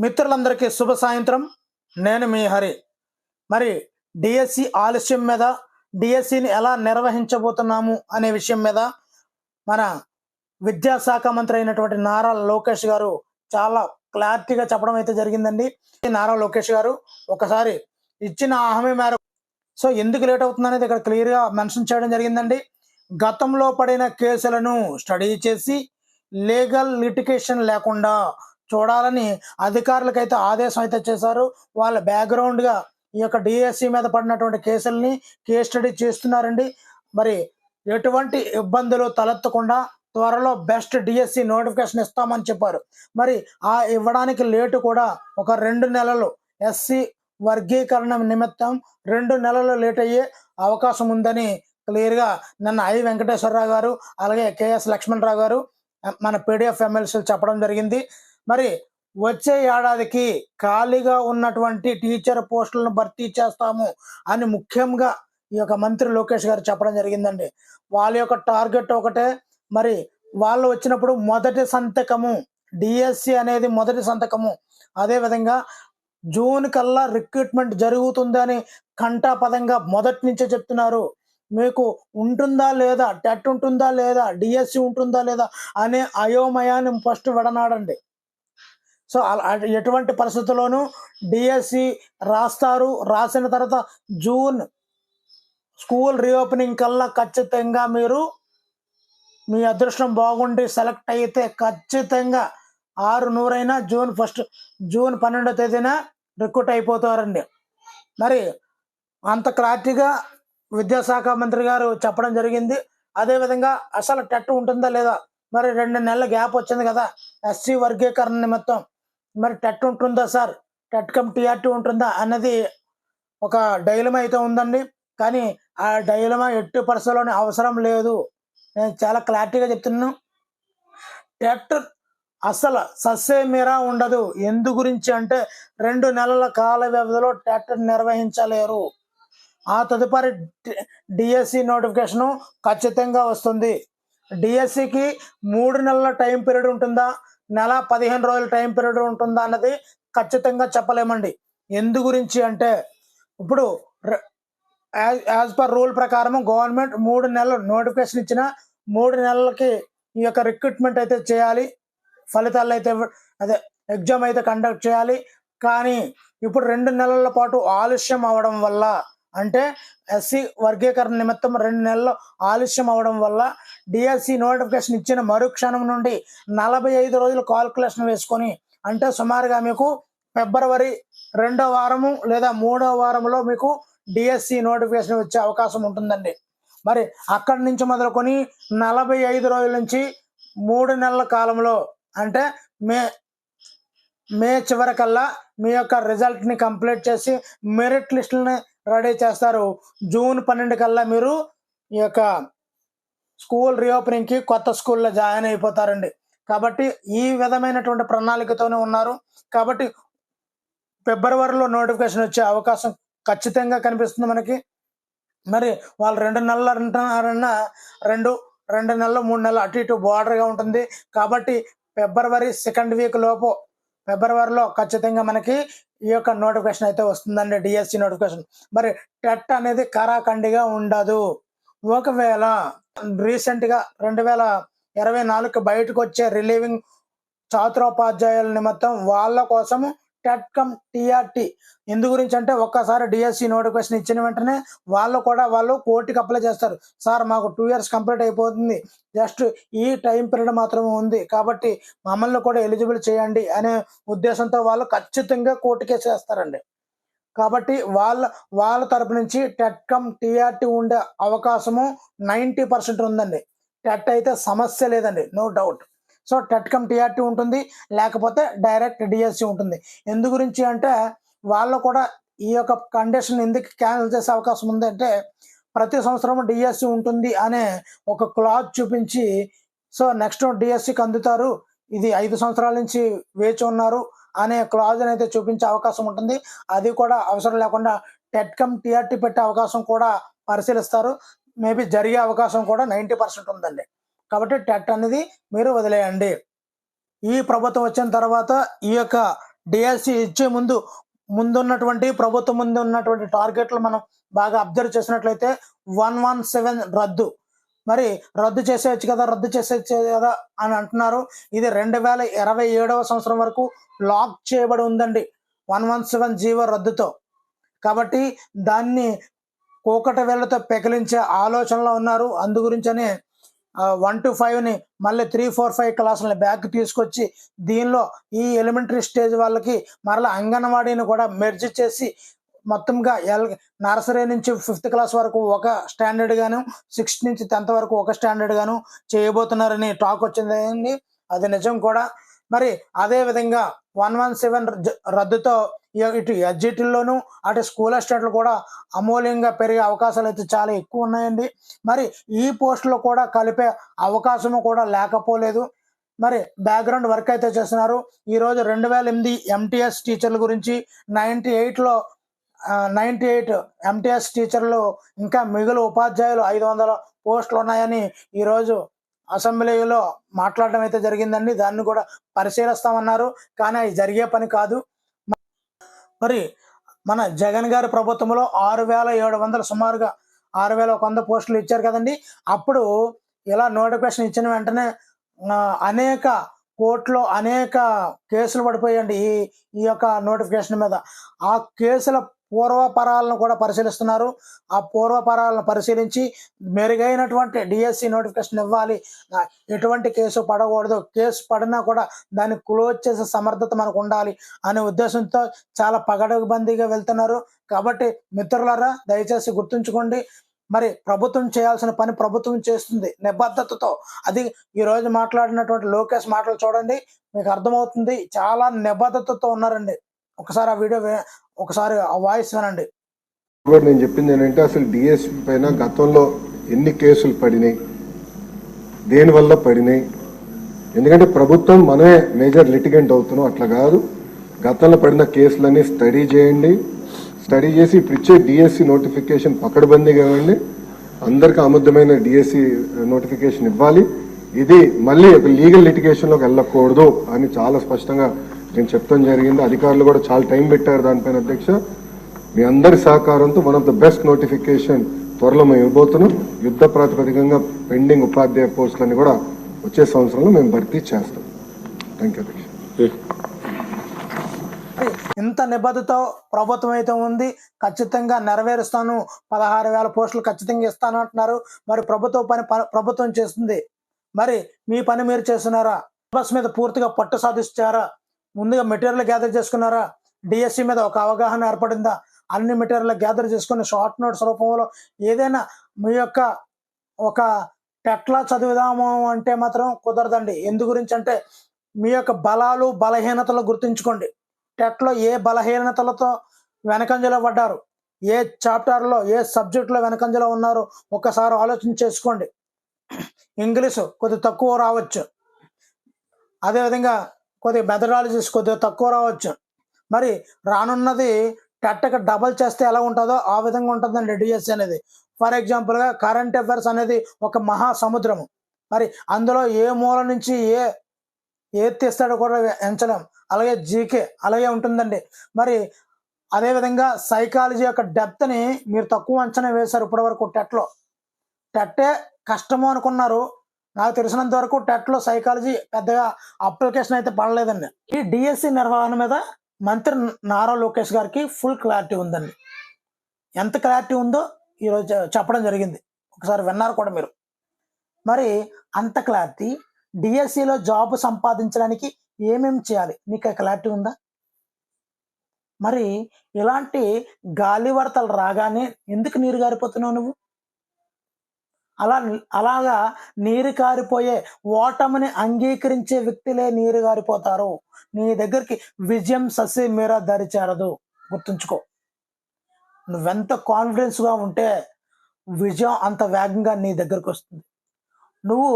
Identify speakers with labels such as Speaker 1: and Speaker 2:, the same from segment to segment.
Speaker 1: మిత్రులందరికీ శుభ సాయంత్రం. నేను మీ హరి. మరి డిఎస్సి ఆలస్యం మీద, డిఎస్సిని ఎలా నిర్వహించబోతున్నాము అనే విషయం మీద మన విద్యాశాఖ మంత్రి అయినటువంటి నారా లోకేష్ గారు చాలా క్లారిటీగా చెప్పడం అయితే జరిగిందండి. నారా లోకేష్ గారు ఒకసారి ఇచ్చిన హామీ మేరకు ఎందుకు లేట్ అవుతుంది అనేది ఇక్కడ క్లియర్గా మెన్షన్ చేయడం జరిగిందండి. గతంలో పడిన కేసులను స్టడీ చేసి లీగల్ లిటిగేషన్ లేకుండా చూడాలని అధికారులకైతే ఆదేశం అయితే చేశారు. వాళ్ళ బ్యాక్గ్రౌండ్గా ఈ యొక్క డిఎస్సి మీద పడినటువంటి కేసుల్ని కేస్ స్టడీ చేస్తున్నారండి. మరి ఎటువంటి ఇబ్బందులు తలెత్తకుండా త్వరలో బెస్ట్ డిఎస్సి నోటిఫికేషన్ ఇస్తామని చెప్పారు. మరి ఆ ఇవ్వడానికి లేటు కూడా ఒక 2 నెలలు, ఎస్సీ వర్గీకరణ నిమిత్తం 2 నెలలు లేట్ అయ్యే అవకాశం ఉందని క్లియర్గా నిన్న ఐ వెంకటేశ్వరరావు గారు అలాగే కేఎస్ లక్ష్మణరావు గారు మన పీడిఎఫ్ ఎమ్మెల్సీలు చెప్పడం జరిగింది. మరి వచ్చే ఏడాదికి ఖాళీగా ఉన్నటువంటి టీచర్ పోస్టులను భర్తీ చేస్తాము అని ముఖ్యంగా ఈ యొక్క మంత్రి లోకేష్ గారు చెప్పడం జరిగిందండి. వాళ్ళ యొక్క టార్గెట్ ఒకటే. మరి వాళ్ళు వచ్చినప్పుడు మొదటి సంతకము డిఎస్సి అనేది మొదటి సంతకము. అదేవిధంగా జూన్ కల్లా రిక్రూట్మెంట్ జరుగుతుందని కంఠాపదంగా మొదటి నుంచే చెప్తున్నారు. మీకు ఉంటుందా లేదా, టెట్ ఉంటుందా లేదా, డిఎస్సి ఉంటుందా లేదా అనే అయోమయాన్ని ఫస్ట్ విడనాడండి. ఎటువంటి పరిస్థితుల్లోనూ డిఎస్సి రాస్తారు. రాసిన తర్వాత జూన్ స్కూల్ రీఓపెనింగ్ కల్లా ఖచ్చితంగా మీరు మీ అదృష్టం బాగుండి సెలెక్ట్ అయితే ఖచ్చితంగా 600 జూన్ 12వ తేదీన రిక్రూట్ అయిపోతారండి. మరి అంత క్లారిటీగా విద్యాశాఖ మంత్రి గారు చెప్పడం జరిగింది. అదేవిధంగా అసలు టెట్ ఉంటుందా లేదా, మరి 2 నెలల గ్యాప్ వచ్చింది కదా ఎస్సీ వర్గీకరణ నిమిత్తం, మరి టెట్ ఉంటుందా సార్, టెట్ కమ్ టీఆర్టీ ఉంటుందా అన్నది ఒక డైలమా అయితే ఉందండి. కానీ ఆ డైలమా ఎట్టి పరిస్థితుల్లోనే అవసరం లేదు. నేను చాలా క్లారిటీగా చెప్తున్నాను. టెట్ అసలు సస్సేమీరా ఉండదు. ఎందు గురించి అంటే 2 నెలల కాల వ్యవధిలో టెట్ నిర్వహించలేరు. ఆ తదుపరి డిఎస్సి నోటిఫికేషను ఖచ్చితంగా వస్తుంది. డిఎస్సికి 3 నెలల టైం పీరియడ్ ఉంటుందా, నెల 15 రోజుల టైం పీరియడ్ ఉంటుందా అన్నది ఖచ్చితంగా చెప్పలేమండి. ఎందు గురించి అంటే ఇప్పుడు యాజ్ పర్ రూల్ ప్రకారం గవర్నమెంట్ 3 నెలలు నోటిఫికేషన్ ఇచ్చిన 3 నెలలకి ఈ యొక్క రిక్రూట్మెంట్ అయితే చేయాలి. ఫలితాలు అయితే ఎగ్జామ్ అయితే కండక్ట్ చేయాలి. కానీ ఇప్పుడు 2 నెలల పాటు ఆలస్యం అవడం వల్ల, అంటే ఎస్సీ వర్గీకరణ నిమిత్తం 2 నెలలు ఆలస్యం అవడం వల్ల డిఎస్సి నోటిఫికేషన్ ఇచ్చిన మరుక్షణం నుండి 45 రోజులు కాల్కులేషన్ వేసుకొని, అంటే సుమారుగా మీకు ఫిబ్రవరి 2వ వారము లేదా 3వ వారంలో మీకు డిఎస్సి నోటిఫికేషన్ వచ్చే అవకాశం ఉంటుందండి. మరి అక్కడి నుంచి మొదలుకొని 45 రోజుల నుంచి 3 నెలల కాలంలో, అంటే మే చివరికల్లా మీ యొక్క రిజల్ట్ని కంప్లీట్ చేసి మెరిట్ లిస్టులని రెడీ చేస్తారు. జూన్ 12 కల్లా మీరు ఈ యొక్క స్కూల్ రీఓపెనింగ్కి కొత్త స్కూల్లో జాయిన్ అయిపోతారండి. కాబట్టి ఈ విధమైనటువంటి ప్రణాళికతోనే ఉన్నారు. కాబట్టి ఫిబ్రవరిలో నోటిఫికేషన్ వచ్చే అవకాశం ఖచ్చితంగా కనిపిస్తుంది మనకి. మరి వాళ్ళు 2 నెలలు అంటున్నారన్నా 2 నెలలు 3 నెలలు అటు ఇటు బార్డర్గా ఉంటుంది. కాబట్టి ఫిబ్రవరి 2nd వీక్ లోపు, ఫిబ్రవరిలో ఖచ్చితంగా మనకి ఈ యొక్క నోటిఫికేషన్ అయితే వస్తుందండి, డిఎస్సి నోటిఫికేషన్. మరి టెట్ అనేది కరాఖండిగా ఉండదు. ఒకవేళ రీసెంట్గా 2024 బయటకు వచ్చే రిలీవింగ్ ఛాత్రోపాధ్యాయుల నిమిత్తం వాళ్ళ కోసము టెట్ కమ్ టీఆర్టీ ఎందు గురించి అంటే, ఒక్కసారి డిఎస్సి నోటిఫికేషన్ ఇచ్చిన వెంటనే వాళ్ళు కోర్టుకి అప్లై చేస్తారు. సార్ మాకు 2 years కంప్లీట్ అయిపోతుంది, జస్ట్ ఈ టైం పీరియడ్ మాత్రమే ఉంది, కాబట్టి మమ్మల్ని కూడా ఎలిజిబుల్ చేయండి అనే ఉద్దేశంతో వాళ్ళు ఖచ్చితంగా కోర్టుకే చేస్తారండి. కాబట్టి వాళ్ళ తరపు నుంచి టెట్ కమ్ టీఆర్టీ ఉండే అవకాశము 90% ఉందండి. టెట్ అయితే సమస్య లేదండి, no doubt. So TET cum TRT ఉంటుంది, లేకపోతే డైరెక్ట్ డిఎస్సి ఉంటుంది. ఎందు గురించి అంటే వాళ్ళు కూడా ఈ యొక్క కండిషన్ ఎందుకు క్యాన్సిల్ చేసే అవకాశం ఉందంటే, ప్రతి సంవత్సరం డిఎస్సి ఉంటుంది అనే ఒక క్లాజ్ చూపించి, సో నెక్స్ట్ డిఎస్సికి అందుతారు, ఇది 5 సంవత్సరాల నుంచి వేచి ఉన్నారు అనే క్లాజ్ అయితే చూపించే అవకాశం ఉంటుంది. అది కూడా అవసరం లేకుండా టెట్ కమ్ టీఆర్టీ పెట్టే అవకాశం కూడా పరిశీలిస్తారు. మేబీ జరిగే అవకాశం కూడా 90% ఉందండి. కాబట్టి టెట్ అనేది మీరు వదిలేయండి. ఈ ప్రభుత్వం వచ్చిన తర్వాత ఈ యొక్క డిఎస్సి ఇచ్చే ముందున్నటువంటి ప్రభుత్వం ముందు ఉన్నటువంటి టార్గెట్లు మనం బాగా అబ్జర్వ్ చేసినట్లయితే 117 రద్దు. మరి రద్దు చేసేయచ్చు కదా అని అంటున్నారు. ఇది 2027వ సంవత్సరం వరకు లాక్ చేయబడి ఉందండి 117 జీవో రద్దుతో. కాబట్టి దాన్ని కోకట వేళ్లతో పెకిలించే ఆలోచనలో ఉన్నారు. అందు గురించని 1 to 5ని మళ్ళీ 3, 4, 5 క్లాసులని బ్యాక్ తీసుకొచ్చి దీనిలో ఈ ఎలిమెంటరీ స్టేజ్ వాళ్ళకి మరలా అంగన్వాడీని కూడా మెర్జ్ చేసి మొత్తంగా నర్సరీ నుంచి 5th క్లాస్ వరకు ఒక స్టాండర్డ్ గాను, 6th నుంచి 10th వరకు ఒక స్టాండర్డ్ గాను చేయబోతున్నారని టాక్ వచ్చిందండి. అది నిజం కూడా. మరి అదే విధంగా 117 రద్దుతో ఇటు ఎడ్జిటీల్లోనూ అటు స్కూల్ అసిస్టెంట్లు కూడా అమూల్యంగా పెరిగే అవకాశాలు అయితే చాలా ఎక్కువ ఉన్నాయండి. మరి ఈ పోస్టులో కూడా కలిపే అవకాశము కూడా లేకపోలేదు. మరి బ్యాక్గ్రౌండ్ వర్క్ అయితే చేస్తున్నారు. ఈరోజు 2008 ఎంటీఎస్ టీచర్ల గురించి 98 ఎంటీఎస్ టీచర్లు ఇంకా మిగులు ఉపాధ్యాయులు 500 పోస్టులు ఉన్నాయని ఈరోజు అసెంబ్లీలో మాట్లాడడం అయితే జరిగిందండి. దాన్ని కూడా పరిశీలిస్తామన్నారు. కానీ అది జరిగే పని కాదు. మరి మన జగన్ గారి ప్రభుత్వంలో 6,700 సుమారుగా 6,100 పోస్టులు ఇచ్చారు కదండి. అప్పుడు ఇలా నోటిఫికేషన్ ఇచ్చిన వెంటనే అనేక కోర్టులో అనేక కేసులు పడిపోయాయండి ఈ యొక్క నోటిఫికేషన్ మీద. ఆ కేసుల పూర్వపరాలను కూడా పరిశీలిస్తున్నారు. ఆ పూర్వపరాలను పరిశీలించి మెరుగైనటువంటి డిఎస్సి నోటిఫికేషన్ ఇవ్వాలి, ఎటువంటి కేసు పడకూడదు, కేసు పడినా కూడా దాన్ని క్లోజ్ చేసే సమర్థత మనకు ఉండాలి అనే ఉద్దేశంతో చాలా పగడబందీగా వెళ్తున్నారు. కాబట్టి మిత్రులారా, దయచేసి గుర్తుంచుకోండి, మరి ప్రభుత్వం చేయాల్సిన పని ప్రభుత్వం చేస్తుంది నిబద్ధతతో. అది ఈరోజు మాట్లాడినటువంటి లోకేష్ మాటలు చూడండి, మీకు అర్థమవుతుంది. చాలా నిబద్ధతతో ఉన్నారండి. ఒకసారి ఆ వీడియో ఒకసారి ఆ వాయిస్ వినండి.
Speaker 2: నేను చెప్పింది ఏంటంటే, అసలు డిఎస్పీ పైన గతంలో ఎన్ని కేసులు పడినాయి, దేనివల్ల పడినాయి, ఎందుకంటే ప్రభుత్వం మనమే మేజర్ లిటిగెంట్ అవుతున్నాం. అట్లా కాదు, గతంలో పడిన కేసులన్నీ స్టడీ చేయండి. స్టడీ చేసి ఇప్పుడు ఇచ్చే డిఎస్సి నోటిఫికేషన్ పకడ్బందీగా ఇవ్వండి. అందరికీ అబద్ధమైన డిఎస్సి నోటిఫికేషన్ ఇవ్వాలి. ఇది మళ్ళీ ఒక లీగల్ లిటిగేషన్లోకి వెళ్ళకూడదు అని చాలా స్పష్టంగా నేను చెప్తాం జరిగింది. అధికారులు కూడా చాలా టైం పెట్టారు దానిపైన. అధ్యక్ష, మీ అందరి సహకారంతో one of the best notification త్వరలో మేము ఇవ్వబోతున్నాం. యుద్ధ ప్రాతిపదికంగా పెండింగ్ ఉపాధ్యాయ పోస్టులని కూడా వచ్చే సంవత్సరంలో మేము భర్తీ చేస్తాం. థ్యాంక్ యూ అధ్యక్ష.
Speaker 1: ఇంత నిబద్ధతో ప్రభుత్వం అయితే ఉంది, ఖచ్చితంగా నెరవేరుస్తాను, 16,000 పోస్టులు ఖచ్చితంగా ఇస్తాను అంటున్నారు. మరి ప్రభుత్వం చేస్తుంది. మరి మీ పని మీరు చేస్తున్నారా? సిలబస్ మీద పూర్తిగా పట్టు సాధిస్తారా? ముందుగా మెటీరియల్ గ్యాదర్ చేసుకున్నారా? డిఎస్సి మీద ఒక అవగాహన ఏర్పడిందా? అన్ని మెటీరియల్ గ్యాదర్ చేసుకుని షార్ట్ నోట్స్ రూపంలో ఏదైనా మీ యొక్క ఒక టెట్లా చదువుదాము అంటే మాత్రం కుదరదండి. ఎందు గురించి అంటే మీ యొక్క బలాలు బలహీనతలు గుర్తుంచుకోండి. టెట్లో ఏ బలహీనతలతో వెనకంజలో పడ్డారు, ఏ చాప్టర్లో ఏ సబ్జెక్టులో వెనకంజలో ఉన్నారు ఒక్కసారి ఆలోచన చేసుకోండి. ఇంగ్లీషు కొద్దిగా తక్కువ రావచ్చు, అదేవిధంగా కొద్దిగా మెథడాలజీస్ కొద్దిగా తక్కువ రావచ్చు. మరి రానున్నది టెట్కి డబల్ చేస్తే ఎలా ఉంటుందో ఆ విధంగా ఉంటుందండి డిఎస్సి అనేది. ఫర్ ఎగ్జాంపుల్గా కరెంట్ అఫైర్స్ అనేది ఒక మహాసముద్రము. మరి అందులో ఏ మూల నుంచి ఏది తీస్తాడో కూడా ఎంచలేం. అలాగే జీకే అలాగే ఉంటుందండి. మరి అదేవిధంగా సైకాలజీ యొక్క డెప్త్ని మీరు తక్కువ అంచనా వేశారు ఇప్పటి వరకు. టెట్టే కష్టము అనుకున్నారు. నాకు తెలిసినంత వరకు టెట్లో సైకాలజీ పెద్దగా అప్లికేషన్ అయితే పడలేదండి. ఈ డిఎస్సి నిర్వహణ మీద మంత్రి నారా లోకేష్ గారికి ఫుల్ క్లారిటీ ఉందండి. ఎంత క్లారిటీ ఉందో ఈరోజు చెప్పడం జరిగింది, ఒకసారి విన్నారు కూడా మీరు. మరి అంత క్లారిటీ, డిఎస్సిలో జాబ్ సంపాదించడానికి ఏమేమి చేయాలి, నీకు క్లారిటీ ఉందా? మరి ఇలాంటి గాలి వార్తలు రాగానే ఎందుకు నీరు గారిపోతున్నావు నువ్వు? అలాగా నీరు కారిపోయే ఓటమిని అంగీకరించే వ్యక్తులే నీరు గారిపోతారు. నీ దగ్గరికి విజయం ససి మీర దరిచేరదు, గుర్తుంచుకో. నువ్వెంత కాన్ఫిడెన్స్గా ఉంటే విజయం అంత వేగంగా నీ దగ్గరకు వస్తుంది. నువ్వు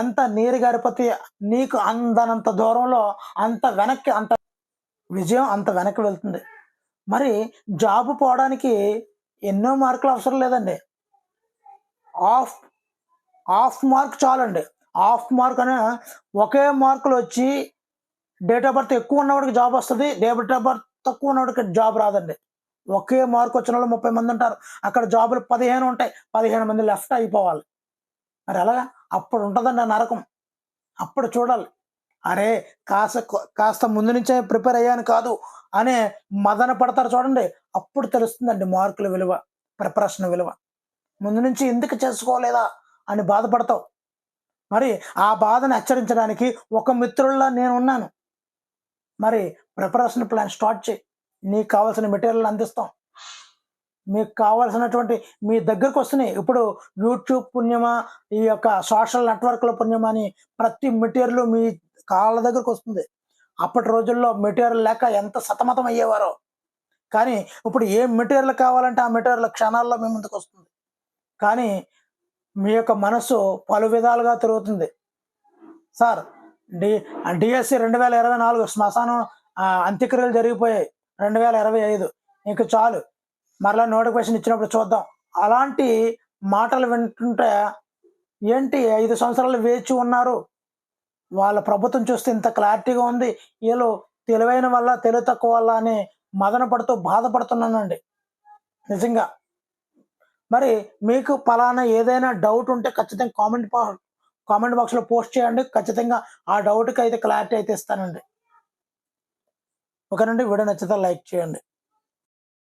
Speaker 1: ఎంత నీరు గారిపోతే నీకు అందనంత దూరంలో అంత విజయం అంత వెనక్కి వెళ్తుంది. మరి జాబ్ పోవడానికి ఎన్నో మార్కులు అవసరం లేదండి. హాఫ్ మార్క్ చాలండి. హాఫ్ మార్క్ అనే ఒకే మార్కులు వచ్చి డేట్ ఆఫ్ బర్త్ ఎక్కువ ఉన్నవాడికి జాబ్ వస్తుంది, డేట్ ఆఫ్ బర్త్ తక్కువ ఉన్నవాడికి జాబ్ రాదండి. ఒకే మార్క్ వచ్చిన వాళ్ళు 30 మంది ఉంటారు, అక్కడ జాబులు 15 ఉంటాయి, 15 మంది లెఫ్ట్ అయిపోవాలి. మరి అలాగా అప్పుడు ఉంటుందండి ఆ నరకం. అప్పుడు చూడాలి, అరే కాస్త ముందు నుంచే ప్రిపేర్ అయ్యాను కాదు అనే మదన పడతారు చూడండి, అప్పుడు తెలుస్తుందండి మార్కుల విలువ, ప్రిపరేషన్ విలువ. ముందు నుంచి ఎందుకు చేసుకోలేదా అని బాధపడతావు. మరి ఆ బాధను హెచ్చరించడానికి ఒక మిత్రుల్లా నేను ఉన్నాను. మరి ప్రిపరేషన్ ప్లాన్ స్టార్ట్ చేయి, నీకు కావాల్సిన మెటీరియల్ అందిస్తాం, మీకు కావాల్సినటువంటి మీ దగ్గరకు వస్తున్నాయి. ఇప్పుడు యూట్యూబ్ పుణ్యమా, ఈ యొక్క సోషల్ నెట్వర్క్ల పుణ్యమా అని ప్రతి మెటీరియల్ మీ కాళ్ళ దగ్గరకు వస్తుంది. అప్పటి రోజుల్లో మెటీరియల్ లేక ఎంత సతమతం అయ్యేవారో, కానీ ఇప్పుడు ఏ మెటీరియల్ కావాలంటే ఆ మెటీరియల్ క్షణాల్లో మీ ముందుకు వస్తుంది. కానీ మీ యొక్క మనసు పలు విధాలుగా తిరుగుతుంది. సార్ డిఎస్సి 2024 శ్మశానం అంత్యక్రియలు జరిగిపోయాయి, 2025 ఇంక చాలు, మరలా నోటిఫికేషన్ ఇచ్చినప్పుడు చూద్దాం. అలాంటి మాటలు వింటుంటే ఏంటి 5 సంవత్సరాలు వేచి ఉన్నారు, వాళ్ళ ప్రభుత్వం చూస్తే ఇంత క్లారిటీగా ఉంది, వీళ్ళు తెలివైన వల్ల తెలివి తక్కువ వల్ల అని మదన పడుతూ బాధపడుతున్నానండి నిజంగా. మరి మీకు పలానా ఏదైనా డౌట్ ఉంటే ఖచ్చితంగా కామెంట్ బాక్స్లో పోస్ట్ చేయండి, ఖచ్చితంగా ఆ డౌట్కి అయితే క్లారిటీ అయితే ఇస్తానండి. ఓకేనండి, వీడియో నచ్చితే లైక్ చేయండి.